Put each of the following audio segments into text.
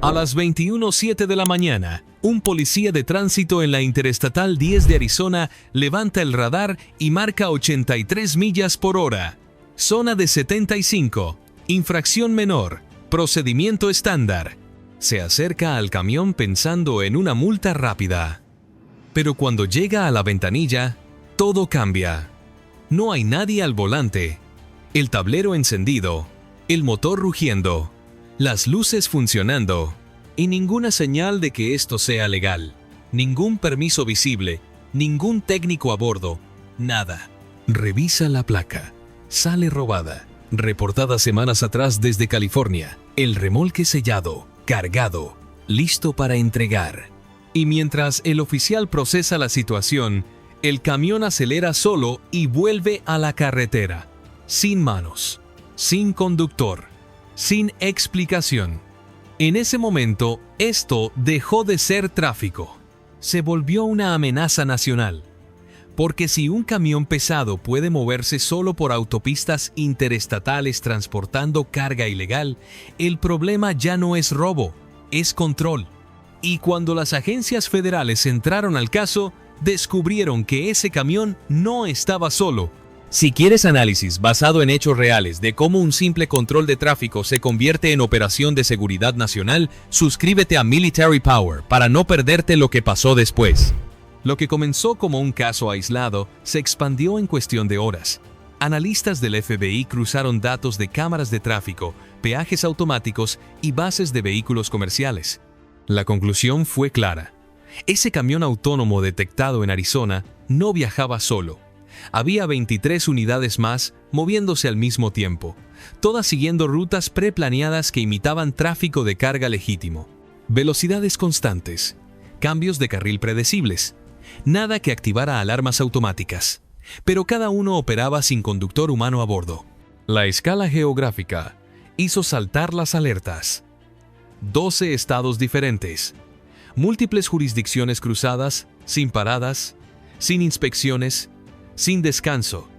A las 21:07 de la mañana, un policía de tránsito en la Interestatal 10 de Arizona levanta el radar y marca 83 millas por hora. Zona de 75. Infracción menor. Procedimiento estándar. Se acerca al camión pensando en una multa rápida. Pero cuando llega a la ventanilla, todo cambia. No hay nadie al volante. El tablero encendido. El motor rugiendo. Las luces funcionando. Y ninguna señal de que esto sea legal. Ningún permiso visible. Ningún técnico a bordo. Nada. Revisa la placa. Sale robada. Reportada semanas atrás desde California. El remolque sellado, cargado, listo para entregar. Y mientras el oficial procesa la situación, el camión acelera solo y vuelve a la carretera. Sin manos, sin conductor, sin explicación. En ese momento, esto dejó de ser tráfico. Se volvió una amenaza nacional. Porque si un camión pesado puede moverse solo por autopistas interestatales transportando carga ilegal, el problema ya no es robo, es control. Y cuando las agencias federales entraron al caso, descubrieron que ese camión no estaba solo. Si quieres análisis basado en hechos reales de cómo un simple control de tráfico se convierte en operación de seguridad nacional, suscríbete a Military Power para no perderte lo que pasó después. Lo que comenzó como un caso aislado se expandió en cuestión de horas. Analistas del FBI cruzaron datos de cámaras de tráfico, peajes automáticos y bases de vehículos comerciales. La conclusión fue clara. Ese camión autónomo detectado en Arizona no viajaba solo. Había 23 unidades más moviéndose al mismo tiempo, todas siguiendo rutas preplaneadas que imitaban tráfico de carga legítimo. Velocidades constantes, cambios de carril predecibles. Nada que activara alarmas automáticas, pero cada uno operaba sin conductor humano a bordo. La escala geográfica hizo saltar las alertas. 12 estados diferentes, múltiples jurisdicciones cruzadas, sin paradas, sin inspecciones, sin descanso,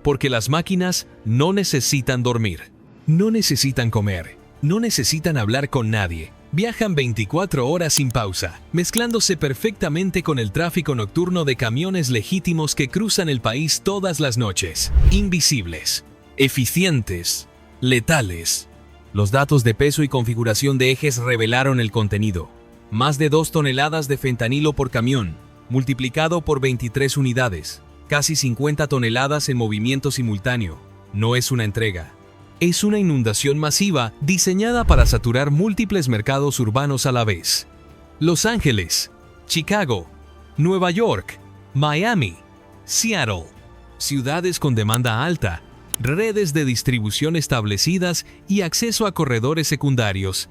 porque las máquinas no necesitan dormir, no necesitan comer, no necesitan hablar con nadie. Viajan 24 horas sin pausa, mezclándose perfectamente con el tráfico nocturno de camiones legítimos que cruzan el país todas las noches. Invisibles, eficientes, letales. Los datos de peso y configuración de ejes revelaron el contenido. Más de 2 toneladas de fentanilo por camión, multiplicado por 23 unidades. Casi 50 toneladas en movimiento simultáneo. No es una entrega. Es una inundación masiva diseñada para saturar múltiples mercados urbanos a la vez. Los Ángeles, Chicago, Nueva York, Miami, Seattle. Ciudades con demanda alta, redes de distribución establecidas y acceso a corredores secundarios.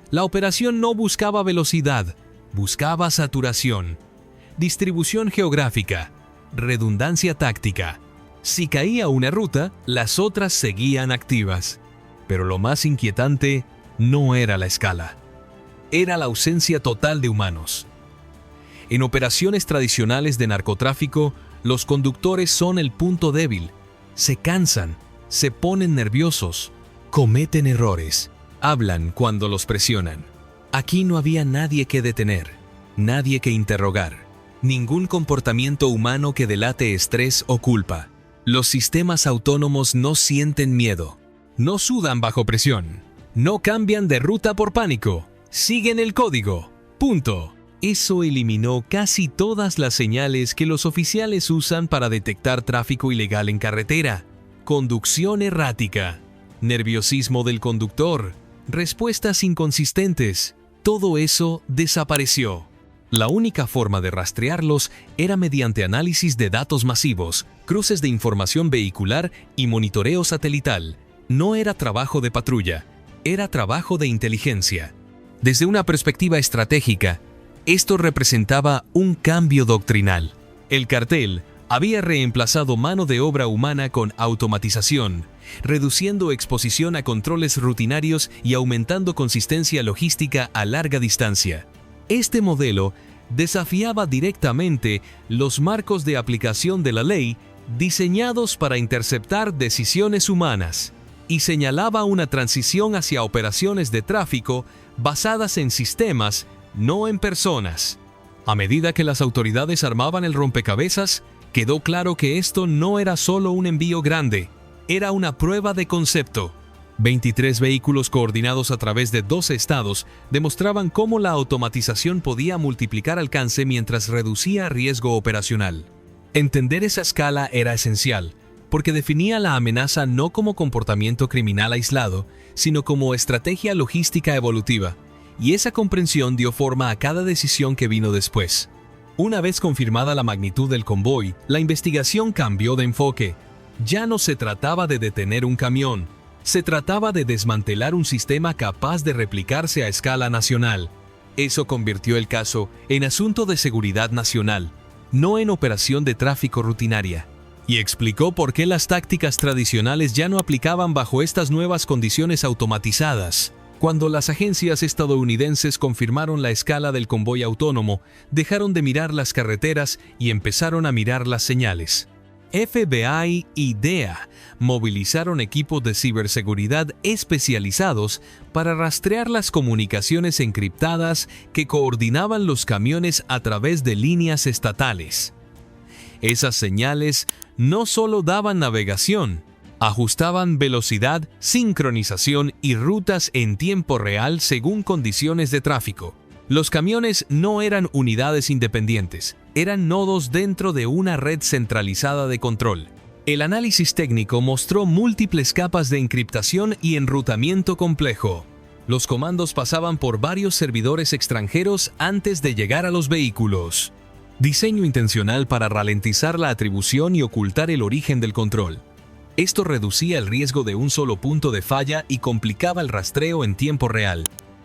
La operación no buscaba velocidad, buscaba saturación, distribución geográfica, redundancia táctica. Si caía una ruta, las otras seguían activas. Pero lo más inquietante no era la escala. Era la ausencia total de humanos. En operaciones tradicionales de narcotráfico, los conductores son el punto débil. Se cansan, se ponen nerviosos, cometen errores, hablan cuando los presionan. Aquí no había nadie que detener, nadie que interrogar, ningún comportamiento humano que delate estrés o culpa. Los sistemas autónomos no sienten miedo, no sudan bajo presión, no cambian de ruta por pánico, siguen el código. Punto. Eso eliminó casi todas las señales que los oficiales usan para detectar tráfico ilegal en carretera. Conducción errática, nerviosismo del conductor, respuestas inconsistentes. Todo eso desapareció. La única forma de rastrearlos era mediante análisis de datos masivos, cruces de información vehicular y monitoreo satelital. No era trabajo de patrulla, era trabajo de inteligencia. Desde una perspectiva estratégica, esto representaba un cambio doctrinal. El cartel había reemplazado mano de obra humana con automatización, reduciendo exposición a controles rutinarios y aumentando consistencia logística a larga distancia. Este modelo desafiaba directamente los marcos de aplicación de la ley diseñados para interceptar decisiones humanas. y señalaba una transición hacia operaciones de tráfico basadas en sistemas, no en personas. A medida que las autoridades armaban el rompecabezas, quedó claro que esto no era solo un envío grande, era una prueba de concepto. 23 vehículos coordinados a través de 12 estados demostraban cómo la automatización podía multiplicar alcance mientras reducía riesgo operacional. Entender esa escala era esencial, porque definía la amenaza no como comportamiento criminal aislado, sino como estrategia logística evolutiva, y esa comprensión dio forma a cada decisión que vino después. Una vez confirmada la magnitud del convoy, la investigación cambió de enfoque. Ya no se trataba de detener un camión, se trataba de desmantelar un sistema capaz de replicarse a escala nacional. Eso convirtió el caso en asunto de seguridad nacional, no en operación de tráfico rutinaria, y explicó por qué las tácticas tradicionales ya no aplicaban bajo estas nuevas condiciones automatizadas. Cuando las agencias estadounidenses confirmaron la escala del convoy autónomo, dejaron de mirar las carreteras y empezaron a mirar las señales. FBI y DEA movilizaron equipos de ciberseguridad especializados para rastrear las comunicaciones encriptadas que coordinaban los camiones a través de líneas estatales. Esas señales no solo daban navegación, ajustaban velocidad, sincronización y rutas en tiempo real según condiciones de tráfico. Los camiones no eran unidades independientes, eran nodos dentro de una red centralizada de control. El análisis técnico mostró múltiples capas de encriptación y enrutamiento complejo. Los comandos pasaban por varios servidores extranjeros antes de llegar a los vehículos. Diseño intencional para ralentizar la atribución y ocultar el origen del control. Esto reducía el riesgo de un solo punto de falla y complicaba el rastreo en tiempo real.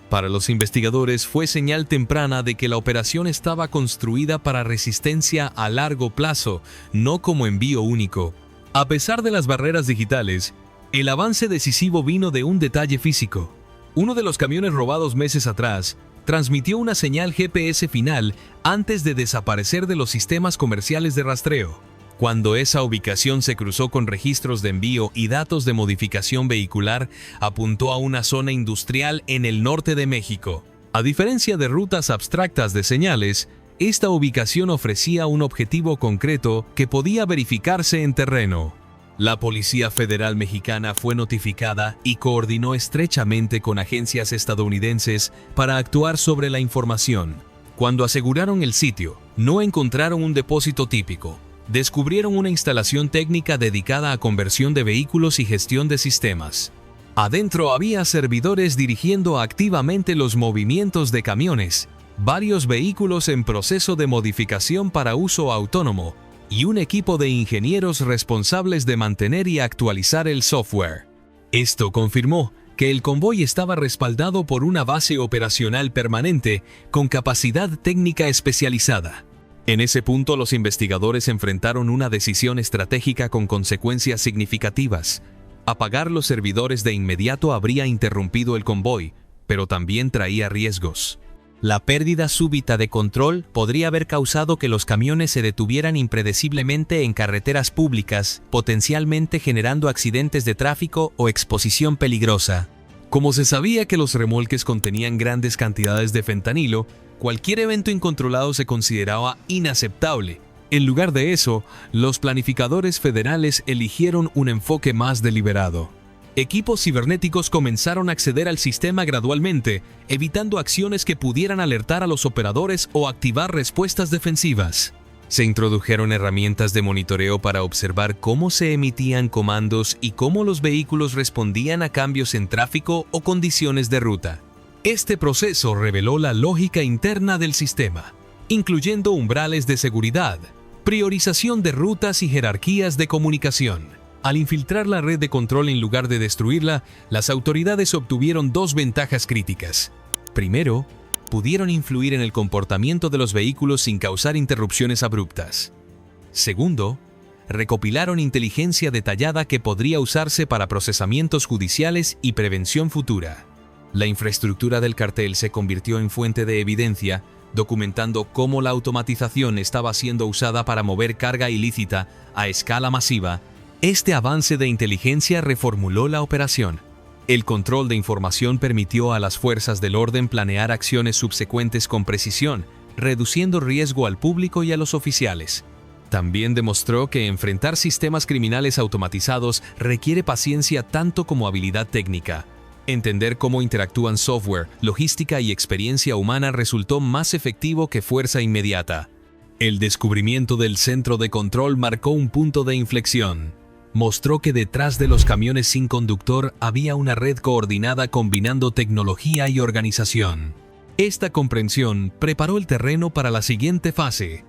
Para los investigadores fue señal temprana de que la operación estaba construida para resistencia a largo plazo, no como envío único. A pesar de las barreras digitales, el avance decisivo vino de un detalle físico. Uno de los camiones robados meses atrás transmitió una señal GPS final antes de desaparecer de los sistemas comerciales de rastreo. Cuando esa ubicación se cruzó con registros de envío y datos de modificación vehicular, apuntó a una zona industrial en el norte de México. A diferencia de rutas abstractas de señales, esta ubicación ofrecía un objetivo concreto que podía verificarse en terreno. La Policía Federal Mexicana fue notificada y coordinó estrechamente con agencias estadounidenses para actuar sobre la información. Cuando aseguraron el sitio, no encontraron un depósito típico. Descubrieron una instalación técnica dedicada a conversión de vehículos y gestión de sistemas. Adentro había servidores dirigiendo activamente los movimientos de camiones, varios vehículos en proceso de modificación para uso autónomo y un equipo de ingenieros responsables de mantener y actualizar el software. Esto confirmó que el convoy estaba respaldado por una base operacional permanente con capacidad técnica especializada. En ese punto, los investigadores enfrentaron una decisión estratégica con consecuencias significativas. Apagar los servidores de inmediato habría interrumpido el convoy, pero también traía riesgos. La pérdida súbita de control podría haber causado que los camiones se detuvieran impredeciblemente en carreteras públicas, potencialmente generando accidentes de tráfico o exposición peligrosa. Como se sabía que los remolques contenían grandes cantidades de fentanilo, cualquier evento incontrolado se consideraba inaceptable. En lugar de eso, los planificadores federales eligieron un enfoque más deliberado. Equipos cibernéticos comenzaron a acceder al sistema gradualmente, evitando acciones que pudieran alertar a los operadores o activar respuestas defensivas. Se introdujeron herramientas de monitoreo para observar cómo se emitían comandos y cómo los vehículos respondían a cambios en tráfico o condiciones de ruta. Este proceso reveló la lógica interna del sistema, incluyendo umbrales de seguridad, priorización de rutas y jerarquías de comunicación. Al infiltrar la red de control en lugar de destruirla, las autoridades obtuvieron dos ventajas críticas. Primero, pudieron influir en el comportamiento de los vehículos sin causar interrupciones abruptas. Segundo, recopilaron inteligencia detallada que podría usarse para procesamientos judiciales y prevención futura. La infraestructura del cartel se convirtió en fuente de evidencia, documentando cómo la automatización estaba siendo usada para mover carga ilícita a escala masiva Este avance de inteligencia reformuló la operación. El control de información permitió a las fuerzas del orden planear acciones subsecuentes con precisión, reduciendo riesgo al público y a los oficiales. También demostró que enfrentar sistemas criminales automatizados requiere paciencia tanto como habilidad técnica. Entender cómo interactúan software, logística y experiencia humana resultó más efectivo que fuerza inmediata. El descubrimiento del centro de control marcó un punto de inflexión. Mostró que detrás de los camiones sin conductor había una red coordinada combinando tecnología y organización. Esta comprensión preparó el terreno para la siguiente fase,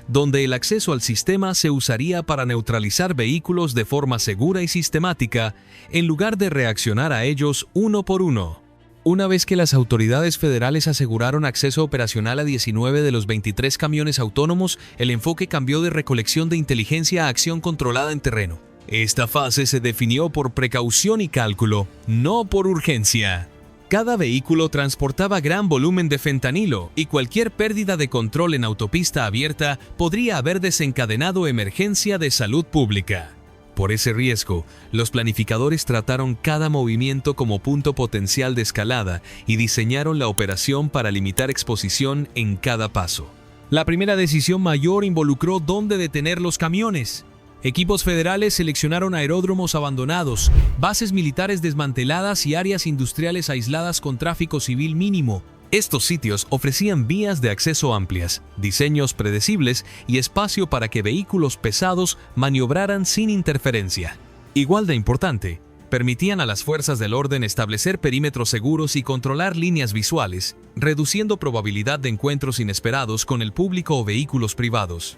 donde el acceso al sistema se usaría para neutralizar vehículos de forma segura y sistemática, en lugar de reaccionar a ellos uno por uno. Una vez que las autoridades federales aseguraron acceso operacional a 19 de los 23 camiones autónomos, el enfoque cambió de recolección de inteligencia a acción controlada en terreno. Esta fase se definió por precaución y cálculo, no por urgencia. Cada vehículo transportaba gran volumen de fentanilo y cualquier pérdida de control en autopista abierta podría haber desencadenado emergencia de salud pública. Por ese riesgo, los planificadores trataron cada movimiento como punto potencial de escalada y diseñaron la operación para limitar exposición en cada paso. La primera decisión mayor involucró dónde detener los camiones. Equipos federales seleccionaron aeródromos abandonados, bases militares desmanteladas y áreas industriales aisladas con tráfico civil mínimo. Estos sitios ofrecían vías de acceso amplias, diseños predecibles y espacio para que vehículos pesados maniobraran sin interferencia. Igual de importante, permitían a las fuerzas del orden establecer perímetros seguros y controlar líneas visuales, reduciendo probabilidad de encuentros inesperados con el público o vehículos privados.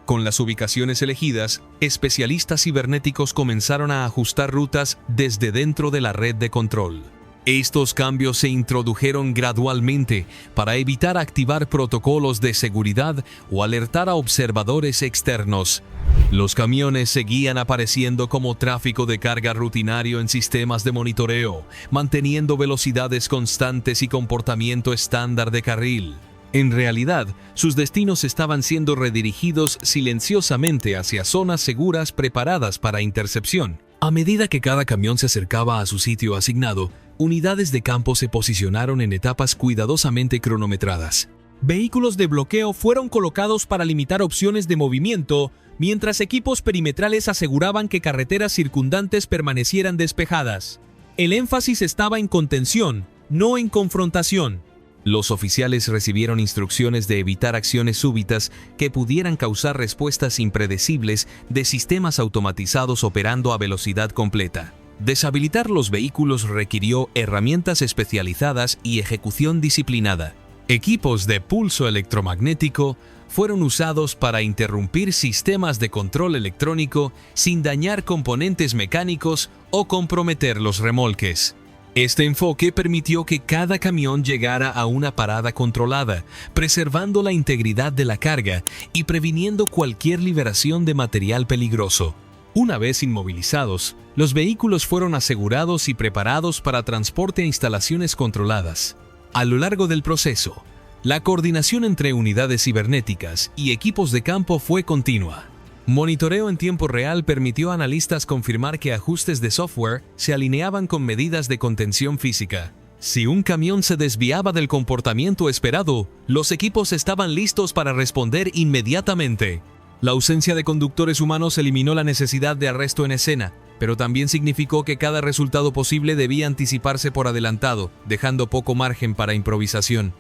Con las ubicaciones elegidas, especialistas cibernéticos comenzaron a ajustar rutas desde dentro de la red de control. Estos cambios se introdujeron gradualmente para evitar activar protocolos de seguridad o alertar a observadores externos. Los camiones seguían apareciendo como tráfico de carga rutinario en sistemas de monitoreo, manteniendo velocidades constantes y comportamiento estándar de carril. En realidad, sus destinos estaban siendo redirigidos silenciosamente hacia zonas seguras preparadas para intercepción. A medida que cada camión se acercaba a su sitio asignado, unidades de campo se posicionaron en etapas cuidadosamente cronometradas. Vehículos de bloqueo fueron colocados para limitar opciones de movimiento, mientras equipos perimetrales aseguraban que carreteras circundantes permanecieran despejadas. El énfasis estaba en contención, no en confrontación. Los oficiales recibieron instrucciones de evitar acciones súbitas que pudieran causar respuestas impredecibles de sistemas automatizados operando a velocidad completa. Deshabilitar los vehículos requirió herramientas especializadas y ejecución disciplinada. Equipos de pulso electromagnético fueron usados para interrumpir sistemas de control electrónico sin dañar componentes mecánicos o comprometer los remolques. Este enfoque permitió que cada camión llegara a una parada controlada, preservando la integridad de la carga y previniendo cualquier liberación de material peligroso. Una vez inmovilizados, los vehículos fueron asegurados y preparados para transporte a instalaciones controladas. A lo largo del proceso, la coordinación entre unidades cibernéticas y equipos de campo fue continua. Monitoreo en tiempo real permitió a analistas confirmar que ajustes de software se alineaban con medidas de contención física. Si un camión se desviaba del comportamiento esperado, los equipos estaban listos para responder inmediatamente. La ausencia de conductores humanos eliminó la necesidad de arresto en escena, pero también significó que cada resultado posible debía anticiparse por adelantado, dejando poco margen para improvisación.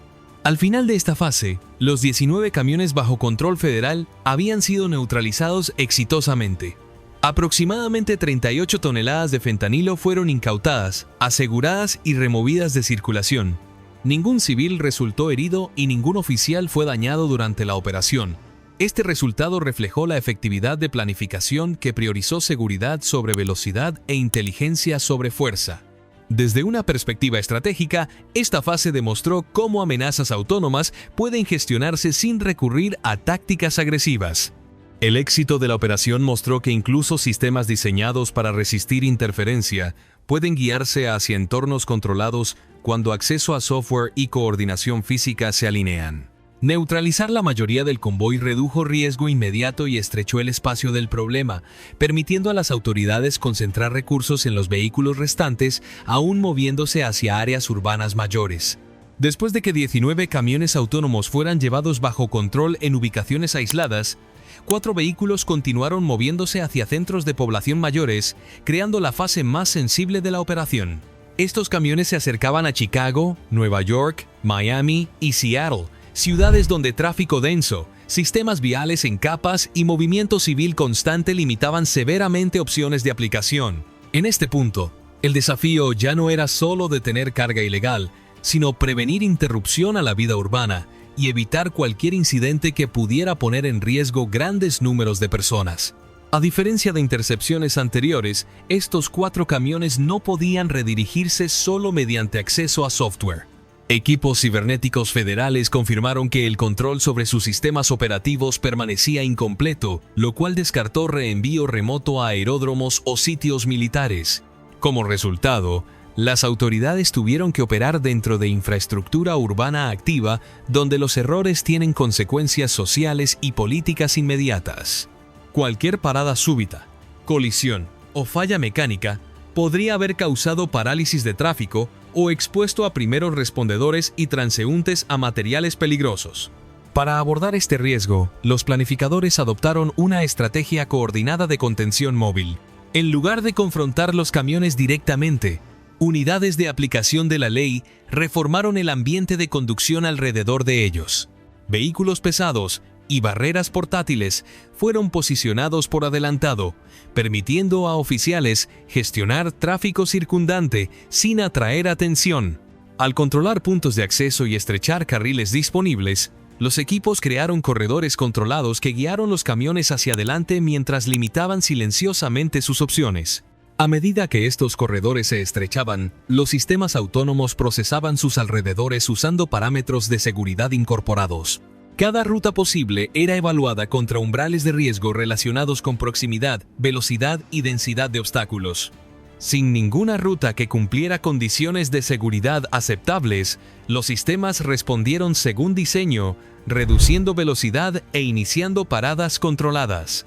Al final de esta fase, los 19 camiones bajo control federal habían sido neutralizados exitosamente. Aproximadamente 38 toneladas de fentanilo fueron incautadas, aseguradas y removidas de circulación. Ningún civil resultó herido y ningún oficial fue dañado durante la operación. Este resultado reflejó la efectividad de planificación que priorizó seguridad sobre velocidad e inteligencia sobre fuerza. Desde una perspectiva estratégica, esta fase demostró cómo amenazas autónomas pueden gestionarse sin recurrir a tácticas agresivas. El éxito de la operación mostró que incluso sistemas diseñados para resistir interferencia pueden guiarse hacia entornos controlados cuando acceso a software y coordinación física se alinean. Neutralizar la mayoría del convoy redujo riesgo inmediato y estrechó el espacio del problema, permitiendo a las autoridades concentrar recursos en los vehículos restantes, aún moviéndose hacia áreas urbanas mayores. Después de que 19 camiones autónomos fueran llevados bajo control en ubicaciones aisladas, 4 vehículos continuaron moviéndose hacia centros de población mayores, creando la fase más sensible de la operación. Estos camiones se acercaban a Chicago, Nueva York, Miami y Seattle, ciudades donde tráfico denso, sistemas viales en capas y movimiento civil constante limitaban severamente opciones de aplicación. En este punto, el desafío ya no era solo detener carga ilegal, sino prevenir interrupción a la vida urbana y evitar cualquier incidente que pudiera poner en riesgo grandes números de personas. A diferencia de intercepciones anteriores, estos 4 camiones no podían redirigirse solo mediante acceso a software. Equipos cibernéticos federales confirmaron que el control sobre sus sistemas operativos permanecía incompleto, lo cual descartó reenvío remoto a aeródromos o sitios militares. Como resultado, las autoridades tuvieron que operar dentro de infraestructura urbana activa, donde los errores tienen consecuencias sociales y políticas inmediatas. Cualquier parada súbita, colisión o falla mecánica podría haber causado parálisis de tráfico o expuesto a primeros respondedores y transeúntes a materiales peligrosos. Para abordar este riesgo, los planificadores adoptaron una estrategia coordinada de contención móvil. En lugar de confrontar los camiones directamente, unidades de aplicación de la ley reformaron el ambiente de conducción alrededor de ellos. Vehículos pesados y barreras portátiles fueron posicionados por adelantado, permitiendo a oficiales gestionar tráfico circundante sin atraer atención. Al controlar puntos de acceso y estrechar carriles disponibles, los equipos crearon corredores controlados que guiaron los camiones hacia adelante mientras limitaban silenciosamente sus opciones. A medida que estos corredores se estrechaban, los sistemas autónomos procesaban sus alrededores usando parámetros de seguridad incorporados. Cada ruta posible era evaluada contra umbrales de riesgo relacionados con proximidad, velocidad y densidad de obstáculos. Sin ninguna ruta que cumpliera condiciones de seguridad aceptables, los sistemas respondieron según diseño, reduciendo velocidad e iniciando paradas controladas.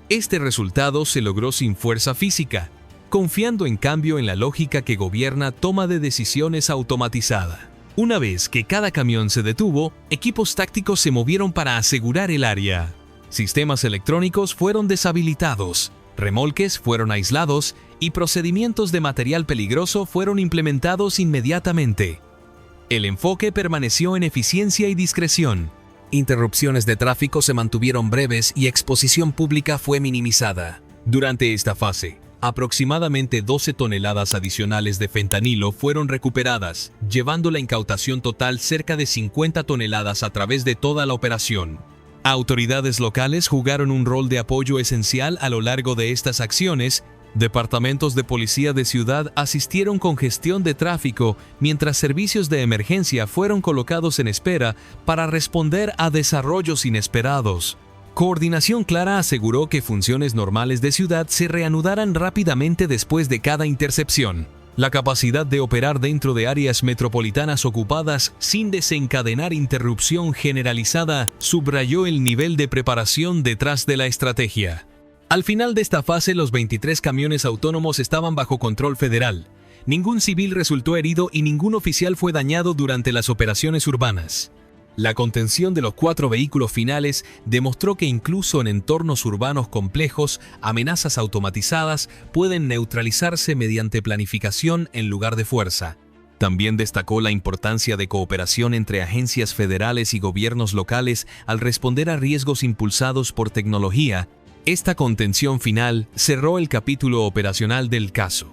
Este resultado se logró sin fuerza física, confiando en cambio en la lógica que gobierna toma de decisiones automatizada. Una vez que cada camión se detuvo, equipos tácticos se movieron para asegurar el área. Sistemas electrónicos fueron deshabilitados, remolques fueron aislados y procedimientos de material peligroso fueron implementados inmediatamente. El enfoque permaneció en eficiencia y discreción. Interrupciones de tráfico se mantuvieron breves y exposición pública fue minimizada. Durante esta fase, aproximadamente 12 toneladas adicionales de fentanilo fueron recuperadas, llevando la incautación total cerca de 50 toneladas a través de toda la operación. Autoridades locales jugaron un rol de apoyo esencial a lo largo de estas acciones. Departamentos de policía de ciudad asistieron con gestión de tráfico, mientras servicios de emergencia fueron colocados en espera para responder a desarrollos inesperados. Coordinación clara aseguró que funciones normales de ciudad se reanudaran rápidamente después de cada intercepción. La capacidad de operar dentro de áreas metropolitanas ocupadas sin desencadenar interrupción generalizada subrayó el nivel de preparación detrás de la estrategia. Al final de esta fase, los 23 camiones autónomos estaban bajo control federal. Ningún civil resultó herido y ningún oficial fue dañado durante las operaciones urbanas. La contención de los 4 vehículos finales demostró que incluso en entornos urbanos complejos, amenazas automatizadas pueden neutralizarse mediante planificación en lugar de fuerza. También destacó la importancia de cooperación entre agencias federales y gobiernos locales al responder a riesgos impulsados por tecnología. Esta contención final cerró el capítulo operacional del caso.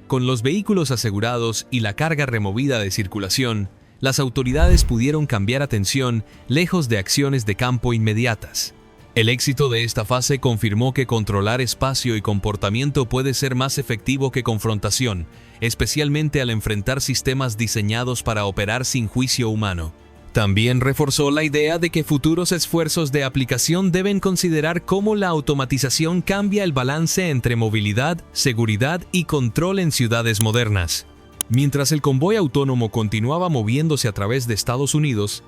Con los vehículos asegurados y la carga removida de circulación, las autoridades pudieron cambiar atención lejos de acciones de campo inmediatas. El éxito de esta fase confirmó que controlar espacio y comportamiento puede ser más efectivo que confrontación, especialmente al enfrentar sistemas diseñados para operar sin juicio humano. También reforzó la idea de que futuros esfuerzos de aplicación deben considerar cómo la automatización cambia el balance entre movilidad, seguridad y control en ciudades modernas. Mientras el convoy autónomo continuaba moviéndose a través de Estados Unidos,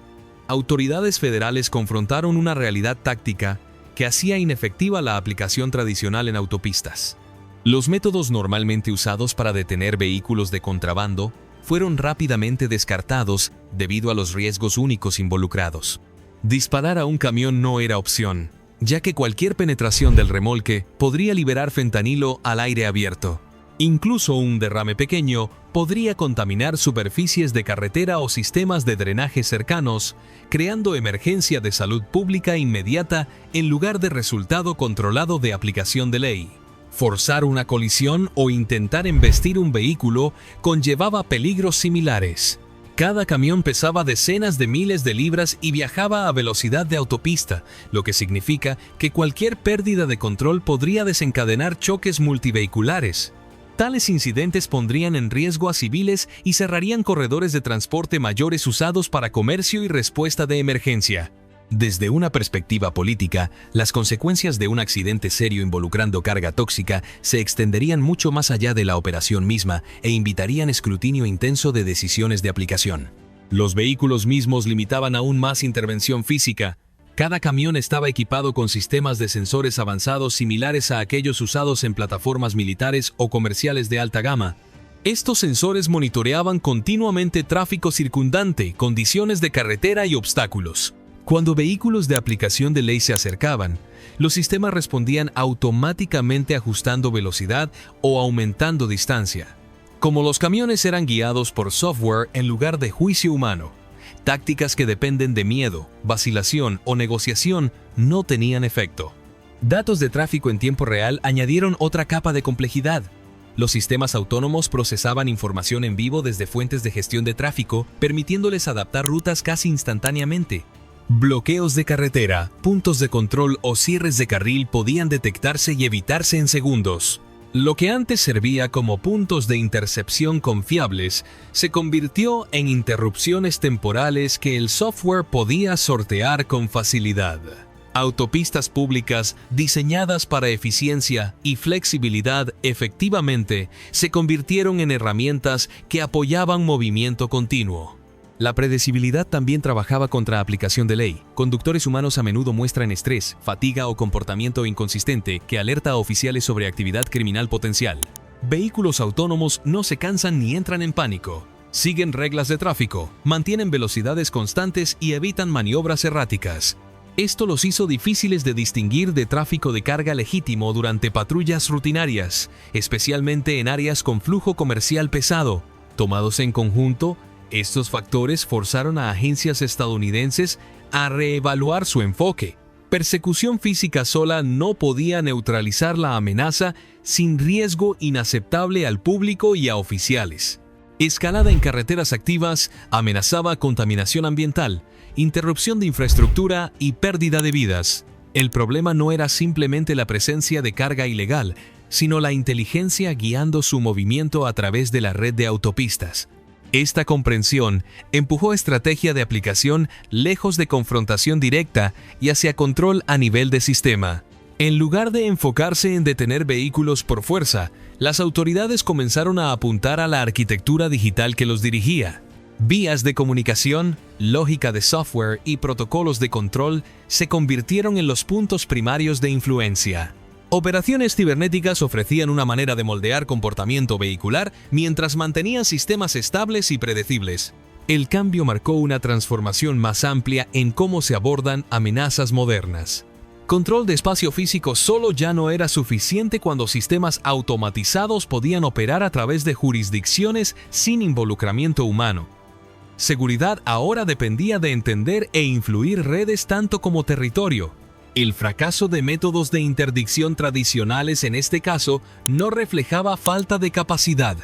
autoridades federales confrontaron una realidad táctica que hacía inefectiva la aplicación tradicional en autopistas. Los métodos normalmente usados para detener vehículos de contrabando fueron rápidamente descartados debido a los riesgos únicos involucrados. Disparar a un camión no era opción, ya que cualquier penetración del remolque podría liberar fentanilo al aire abierto. Incluso un derrame pequeño podría contaminar superficies de carretera o sistemas de drenaje cercanos, creando emergencia de salud pública inmediata en lugar de resultado controlado de aplicación de ley. Forzar una colisión o intentar embestir un vehículo conllevaba peligros similares. Cada camión pesaba decenas de miles de libras y viajaba a velocidad de autopista, lo que significa que cualquier pérdida de control podría desencadenar choques multivehiculares. Tales incidentes pondrían en riesgo a civiles y cerrarían corredores de transporte mayores usados para comercio y respuesta de emergencia. Desde una perspectiva política, las consecuencias de un accidente serio involucrando carga tóxica se extenderían mucho más allá de la operación misma e invitarían escrutinio intenso de decisiones de aplicación. Los vehículos mismos limitaban aún más intervención física. Cada camión estaba equipado con sistemas de sensores avanzados similares a aquellos usados en plataformas militares o comerciales de alta gama. Estos sensores monitoreaban continuamente tráfico circundante, condiciones de carretera y obstáculos. Cuando vehículos de aplicación de ley se acercaban, los sistemas respondían automáticamente ajustando velocidad o aumentando distancia. Como los camiones eran guiados por software en lugar de juicio humano, tácticas que dependen de miedo, vacilación o negociación no tenían efecto. Datos de tráfico en tiempo real añadieron otra capa de complejidad. Los sistemas autónomos procesaban información en vivo desde fuentes de gestión de tráfico, permitiéndoles adaptar rutas casi instantáneamente. Bloqueos de carretera, puntos de control o cierres de carril podían detectarse y evitarse en segundos. Lo que antes servía como puntos de intercepción confiables se convirtió en interrupciones temporales que el software podía sortear con facilidad. Autopistas públicas diseñadas para eficiencia y flexibilidad efectivamente se convirtieron en herramientas que apoyaban movimiento continuo. La predecibilidad también trabajaba contra aplicación de ley. Conductores humanos a menudo muestran estrés, fatiga o comportamiento inconsistente que alerta a oficiales sobre actividad criminal potencial. Vehículos autónomos no se cansan ni entran en pánico. Siguen reglas de tráfico, mantienen velocidades constantes y evitan maniobras erráticas. Esto los hizo difíciles de distinguir de tráfico de carga legítimo durante patrullas rutinarias, especialmente en áreas con flujo comercial pesado. Tomados en conjunto, estos factores forzaron a agencias estadounidenses a reevaluar su enfoque. Persecución física sola no podía neutralizar la amenaza sin riesgo inaceptable al público y a oficiales. Escalada en carreteras activas amenazaba contaminación ambiental, interrupción de infraestructura y pérdida de vidas. El problema no era simplemente la presencia de carga ilegal, sino la inteligencia guiando su movimiento a través de la red de autopistas. Esta comprensión empujó estrategia de aplicación lejos de confrontación directa y hacia control a nivel de sistema. En lugar de enfocarse en detener vehículos por fuerza, las autoridades comenzaron a apuntar a la arquitectura digital que los dirigía. Vías de comunicación, lógica de software y protocolos de control se convirtieron en los puntos primarios de influencia. Operaciones cibernéticas ofrecían una manera de moldear comportamiento vehicular mientras mantenían sistemas estables y predecibles. El cambio marcó una transformación más amplia en cómo se abordan amenazas modernas. Control de espacio físico solo ya no era suficiente cuando sistemas automatizados podían operar a través de jurisdicciones sin involucramiento humano. Seguridad ahora dependía de entender e influir redes tanto como territorio. El fracaso de métodos de interdicción tradicionales en este caso no reflejaba falta de capacidad.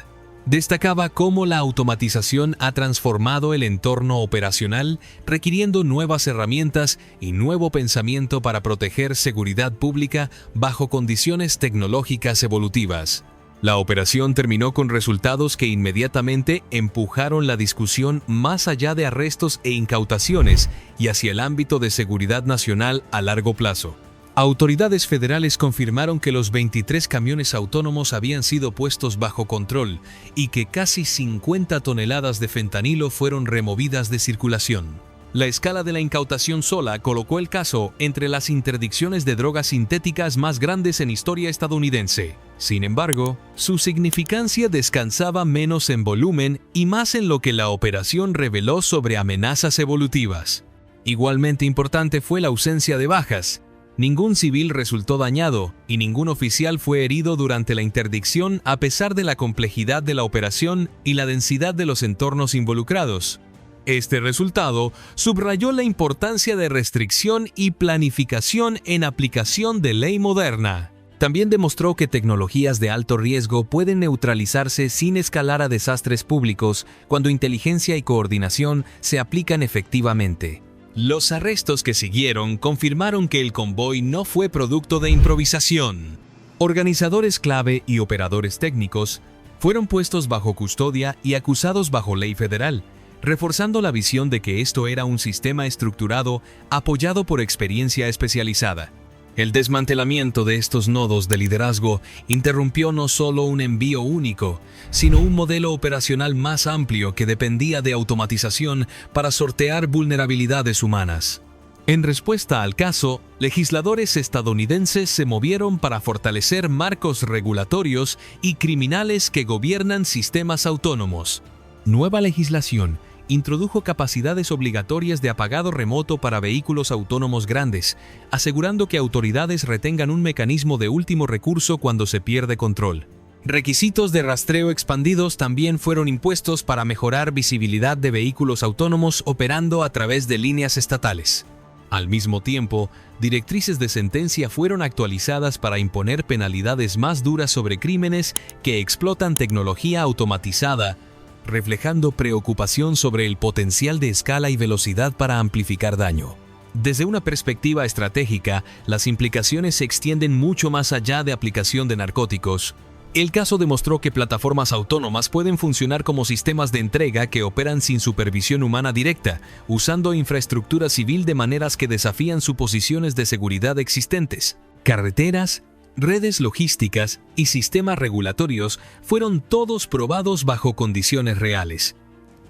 Destacaba cómo la automatización ha transformado el entorno operacional, requiriendo nuevas herramientas y nuevo pensamiento para proteger seguridad pública bajo condiciones tecnológicas evolutivas. La operación terminó con resultados que inmediatamente empujaron la discusión más allá de arrestos e incautaciones y hacia el ámbito de seguridad nacional a largo plazo. Autoridades federales confirmaron que los 23 camiones autónomos habían sido puestos bajo control y que casi 50 toneladas de fentanilo fueron removidas de circulación. La escala de la incautación sola colocó el caso entre las interdicciones de drogas sintéticas más grandes en historia estadounidense. Sin embargo, su significancia descansaba menos en volumen y más en lo que la operación reveló sobre amenazas evolutivas. Igualmente importante fue la ausencia de bajas. Ningún civil resultó dañado y ningún oficial fue herido durante la interdicción a pesar de la complejidad de la operación y la densidad de los entornos involucrados. Este resultado subrayó la importancia de restricción y planificación en aplicación de ley moderna. También demostró que tecnologías de alto riesgo pueden neutralizarse sin escalar a desastres públicos cuando inteligencia y coordinación se aplican efectivamente. Los arrestos que siguieron confirmaron que el convoy no fue producto de improvisación. Organizadores clave y operadores técnicos fueron puestos bajo custodia y acusados bajo ley federal, reforzando la visión de que esto era un sistema estructurado apoyado por experiencia especializada. El desmantelamiento de estos nodos de liderazgo interrumpió no solo un envío único, sino un modelo operacional más amplio que dependía de automatización para sortear vulnerabilidades humanas. En respuesta al caso, legisladores estadounidenses se movieron para fortalecer marcos regulatorios y criminales que gobiernan sistemas autónomos. Nueva legislación introdujo capacidades obligatorias de apagado remoto para vehículos autónomos grandes, asegurando que autoridades retengan un mecanismo de último recurso cuando se pierde control. Requisitos de rastreo expandidos también fueron impuestos para mejorar visibilidad de vehículos autónomos operando a través de líneas estatales. Al mismo tiempo, directrices de sentencia fueron actualizadas para imponer penalidades más duras sobre crímenes que explotan tecnología automatizada, reflejando preocupación sobre el potencial de escala y velocidad para amplificar daño. Desde una perspectiva estratégica, las implicaciones se extienden mucho más allá de aplicación de narcóticos. El caso demostró que plataformas autónomas pueden funcionar como sistemas de entrega que operan sin supervisión humana directa, usando infraestructura civil de maneras que desafían suposiciones de seguridad existentes. Carreteras, redes logísticas y sistemas regulatorios fueron todos probados bajo condiciones reales.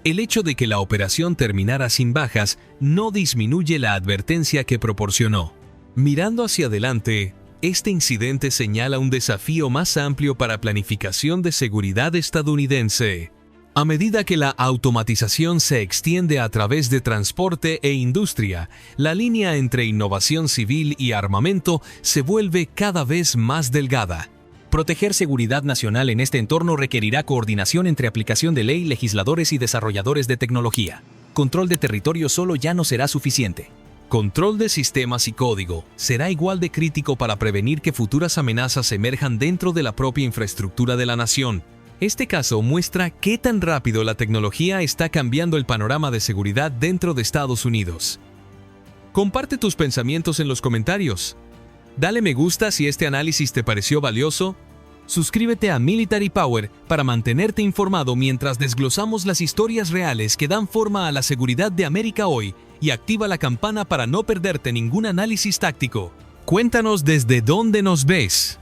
El hecho de que la operación terminara sin bajas no disminuye la advertencia que proporcionó. Mirando hacia adelante, este incidente señala un desafío más amplio para planificación de seguridad estadounidense. A medida que la automatización se extiende a través de transporte e industria, la línea entre innovación civil y armamento se vuelve cada vez más delgada. Proteger seguridad nacional en este entorno requerirá coordinación entre aplicación de ley, legisladores y desarrolladores de tecnología. Control de territorio solo ya no será suficiente. Control de sistemas y código será igual de crítico para prevenir que futuras amenazas emerjan dentro de la propia infraestructura de la nación. Este caso muestra qué tan rápido la tecnología está cambiando el panorama de seguridad dentro de Estados Unidos. Comparte tus pensamientos en los comentarios. Dale me gusta si este análisis te pareció valioso. Suscríbete a Military Power para mantenerte informado mientras desglosamos las historias reales que dan forma a la seguridad de América hoy y activa la campana para no perderte ningún análisis táctico. Cuéntanos desde dónde nos ves.